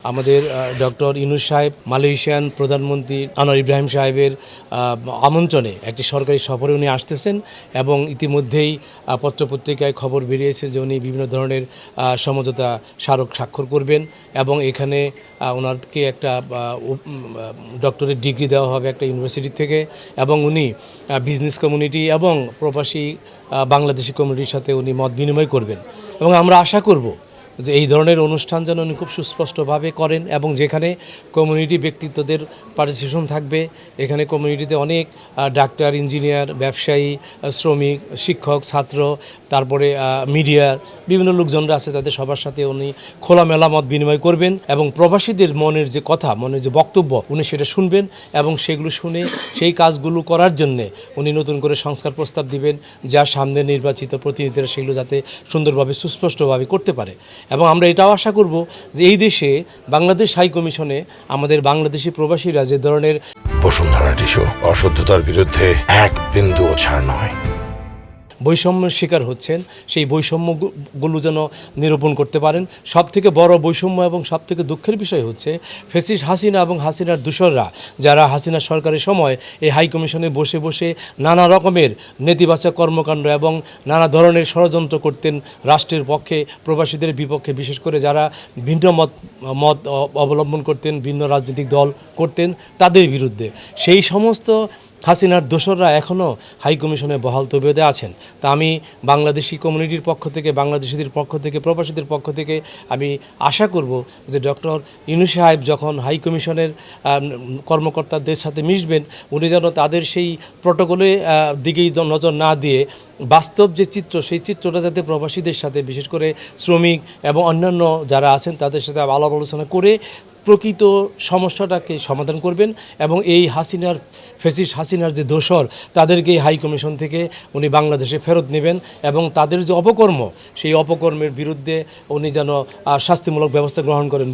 আমাদের ডক্টর ইউনূস সাহেব মালয়েশিয়ান প্রধানমন্ত্রী আনোয়ার ইব্রাহিম সাহেবের আমন্ত্রণে একটি সরকারি সফরে উনি আসতেছেন এবং ইতিমধ্যেই পত্রপত্রিকায় খবর বেরিয়েছে যে উনি বিভিন্ন ধরনের সমঝোতা স্মারক স্বাক্ষর করবেন এবং এখানে ওনারকে একটা ডক্টরেট ডিগ্রি দেওয়া হবে একটা ইউনিভার্সিটি থেকে এবং উনি বিজনেস কমিউনিটি এবং প্রবাসী বাংলাদেশি কমিউনিটির সাথে উনি মত বিনিময় করবেন এবং আমরা আশা করব যে এই ধরনের অনুষ্ঠান যেন উনি খুব সুস্পষ্টভাবে করেন এবং যেখানে কমিউনিটি ব্যক্তিত্বদের পার্টিসিপেশন থাকবে। এখানে কমিউনিটিতে অনেক ডাক্তার, ইঞ্জিনিয়ার, ব্যবসায়ী, শ্রমিক, শিক্ষক, ছাত্র, তারপরে মিডিয়ার বিভিন্ন লোকজনরা আছে, তাদের সবার সাথে উনি খোলামেলা মত বিনিময় করবেন এবং প্রবাসীদের মনের যে কথা, মনের যে বক্তব্য উনি সেটা শুনবেন এবং সেগুলো শুনে সেই কাজগুলো করার জন্যে উনি নতুন করে সংস্কার প্রস্তাব দিবেন, যা সামনে নির্বাচিত প্রতিনিধিরা সেগুলো যাতে সুন্দরভাবে সুস্পষ্টভাবে করতে পারে। এবং আমরা এটাও আশা করব যে এই দেশে বাংলাদেশ হাই কমিশনে আমাদের বাংলাদেশি প্রবাসীরা যে ধরনের বসুন্ধরা টিস্যু অশুদ্ধতার বিরুদ্ধে এক বিন্দুও ছাড় নয়। বৈষম্যের শিকার হচ্ছেন, সেই বৈষম্যগুলো যেন নিরূপণ করতে পারেন। সবথেকে বড় বৈষম্য এবং সবথেকে দুঃখের বিষয় হচ্ছে ফ্যাসিস্ট হাসিনা এবং হাসিনার দূষররা, যারা হাসিনা সরকারের সময় এই হাই কমিশনে বসে বসে নানা রকমের নেতিবাচক কর্মকাণ্ড এবং নানা ধরনের ষড়যন্ত্র করতেন রাষ্ট্রের পক্ষে, প্রবাসীদের বিপক্ষে, বিশেষ করে যারা ভিন্ন মত অবলম্বন করতেন, ভিন্ন রাজনৈতিক দল করতেন, তাদের বিরুদ্ধে। সেই সমস্ত হাসিনার দোসররা এখনও হাই কমিশনে বহাল তবিয়তে আছেন। তা আমি বাংলাদেশি কমিউনিটির পক্ষ থেকে, বাংলাদেশিদের পক্ষ থেকে, প্রবাসীদের পক্ষ থেকে আমি আশা করব যে ডক্টর ইউনূস সাহেব যখন হাই কমিশনের কর্মকর্তাদের সাথে মিশবেন, উনি যেন তাদের সেই প্রটোকলের দিকেই নজর না দিয়ে বাস্তব যে চিত্র, সেই চিত্রটা যাতে প্রবাসীদের সাথে, বিশেষ করে শ্রমিক এবং অন্যান্য যারা আছেন তাদের সাথে আলাপ আলোচনা করে প্রকৃত সমস্যাটাকে সমাধান করবেন এবং এই ফ্যাসিস্ট হাসিনার যে দোসর, তাদেরকে হাই কমিশন থেকে উনি বাংলাদেশে ফেরত নেবেন এবং তাদের যে অপকর্ম, সেই অপকর্মের বিরুদ্ধে উনি যেন শাস্তিমূলক ব্যবস্থা গ্রহণ করেন।